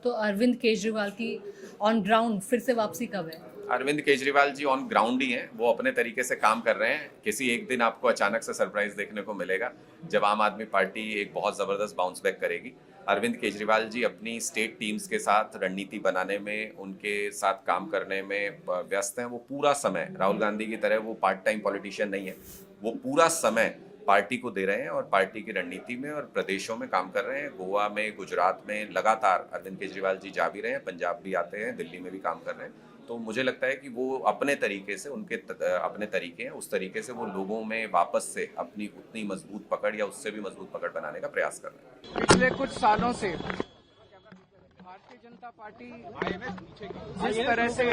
तो अरविंद केजरीवाल की on ground फिर से वापसी कब है? अरविंद केजरीवाल जी ऑन ग्राउंड ही हैं। वो अपने तरीके से काम कर रहे हैं। किसी एक दिन आपको अचानक से सरप्राइज देखने को मिलेगा जब आम आदमी पार्टी एक बहुत ज़बरदस्त बाउंस बैक करेगी। अरविंद केजरीवाल जी अपनी स्टेट टीम्स के साथ रणनीति बनाने में, उनके साथ काम करने में व्यस्त हैं। वो पूरा समय, राहुल गांधी की तरह वो पार्ट टाइम पॉलिटिशियन नहीं है, वो पूरा समय पार्टी को दे रहे हैं और पार्टी की रणनीति में और प्रदेशों में काम कर रहे हैं। गोवा में, गुजरात में लगातार अरविंद केजरीवाल जी जा भी रहे हैं, पंजाब भी आते हैं, दिल्ली में भी काम कर रहे हैं। तो मुझे लगता है कि वो अपने तरीके से, उनके अपने तरीके हैं, उस तरीके से वो लोगों में वापस से अपनी उतनी मजबूत पकड़ या उससे भी मजबूत पकड़ बनाने का प्रयास कर रहे हैं। पिछले कुछ सालों से भारतीय जनता पार्टी जिस तरह से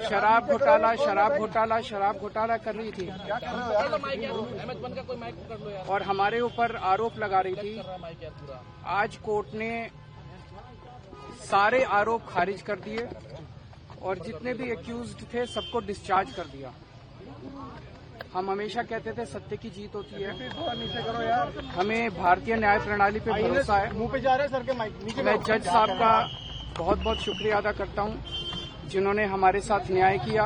शराब घोटाला कर रही थी और हमारे ऊपर आरोप लगा रही थी, आज कोर्ट ने सारे आरोप खारिज कर दिए और जितने भी एक्यूज्ड थे सबको डिस्चार्ज कर दिया। हम हमेशा कहते थे सत्य की जीत होती है, हमें भारतीय न्याय प्रणाली पे भरोसा है। मैं जज साहब का बहुत बहुत शुक्रिया अदा करता हूं जिन्होंने हमारे साथ न्याय किया,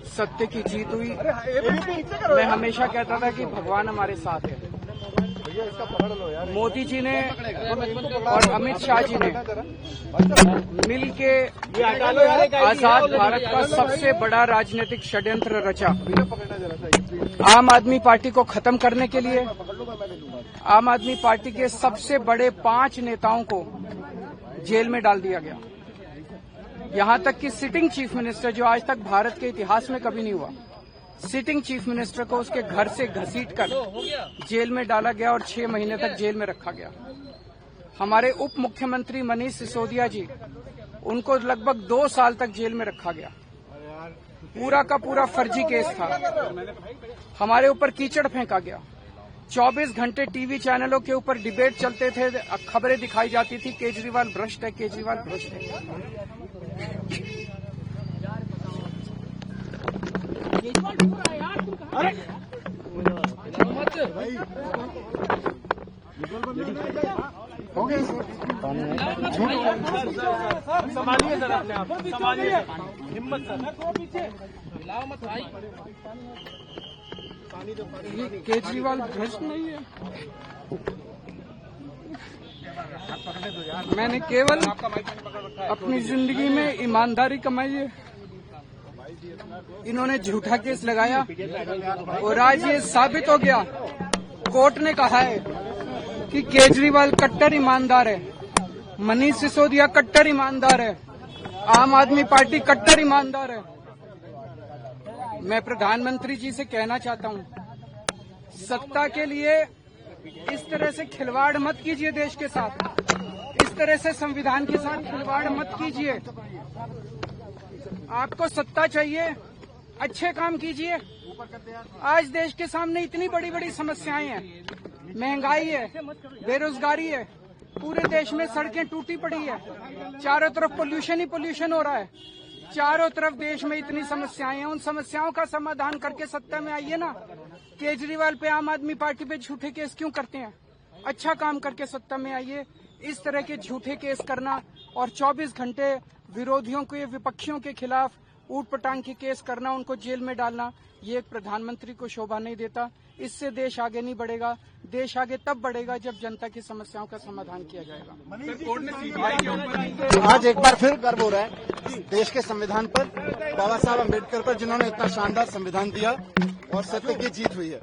सत्य की जीत हुई। मैं हमेशा कहता था कि भगवान हमारे साथ है। मोदी जी ने और अमित शाह जी ने मिल के आजाद भारत का सबसे बड़ा राजनीतिक षड्यंत्र रचा। आम आदमी पार्टी को खत्म करने के लिए आम आदमी पार्टी के सबसे बड़े 5 नेताओं को जेल में डाल दिया गया। यहां तक कि सिटिंग चीफ मिनिस्टर, जो आज तक भारत के इतिहास में कभी नहीं हुआ, सिटिंग चीफ मिनिस्टर को उसके घर से घसीटकर जेल में डाला गया और 6 महीने तक जेल में रखा गया। हमारे उप मुख्यमंत्री मनीष सिसोदिया जी, उनको लगभग 2 साल तक जेल में रखा गया। पूरा का पूरा फर्जी केस था। हमारे ऊपर कीचड़ फेंका गया। 24 घंटे टीवी चैनलों के ऊपर डिबेट चलते थे, खबरें दिखाई जाती थी, केजरीवाल भ्रष्ट है, केजरीवाल भ्रष्ट है। संभालिए सर, अपने आप संभालिए, हिम्मत सर, हिलाओ मत भाई। केजरीवाल भ्रष्ट नहीं है। मैंने केवल अपनी जिंदगी में ईमानदारी कमाई है। इन्होंने झूठा केस लगाया और आज ये साबित हो गया। कोर्ट ने कहा है कि केजरीवाल कट्टर ईमानदार है, मनीष सिसोदिया कट्टर ईमानदार है, आम आदमी पार्टी कट्टर ईमानदार है। मैं प्रधानमंत्री जी से कहना चाहता हूं, सत्ता के लिए इस तरह से खिलवाड़ मत कीजिए देश के साथ, इस तरह से संविधान के साथ खिलवाड़ मत कीजिए। आपको सत्ता चाहिए, अच्छे काम कीजिए। आज देश के सामने इतनी बड़ी बड़ी समस्याएं हैं, महंगाई है, बेरोजगारी है, पूरे देश में सड़कें टूटी पड़ी है, चारों तरफ पोल्यूशन ही पोल्यूशन हो रहा है, चारों तरफ देश में इतनी समस्याएं हैं। उन समस्याओं का समाधान करके सत्ता में आइए ना। केजरीवाल पे, आम आदमी पार्टी पे झूठे केस क्यों करते हैं? अच्छा काम करके सत्ता में आइए। इस तरह के झूठे केस करना और 24 घंटे विरोधियों के, विपक्षियों के खिलाफ ऊट पटांग के केस करना, उनको जेल में डालना, ये एक प्रधानमंत्री को शोभा नहीं देता। इससे देश आगे नहीं बढ़ेगा। देश आगे तब बढ़ेगा जब जनता की समस्याओं का समाधान किया जाएगा। आज एक बार फिर गर्व हो रहा है देश के संविधान पर, बाबा साहब अम्बेडकर पर, जिन्होंने इतना शानदार संविधान दिया और सत्य की जीत हुई है।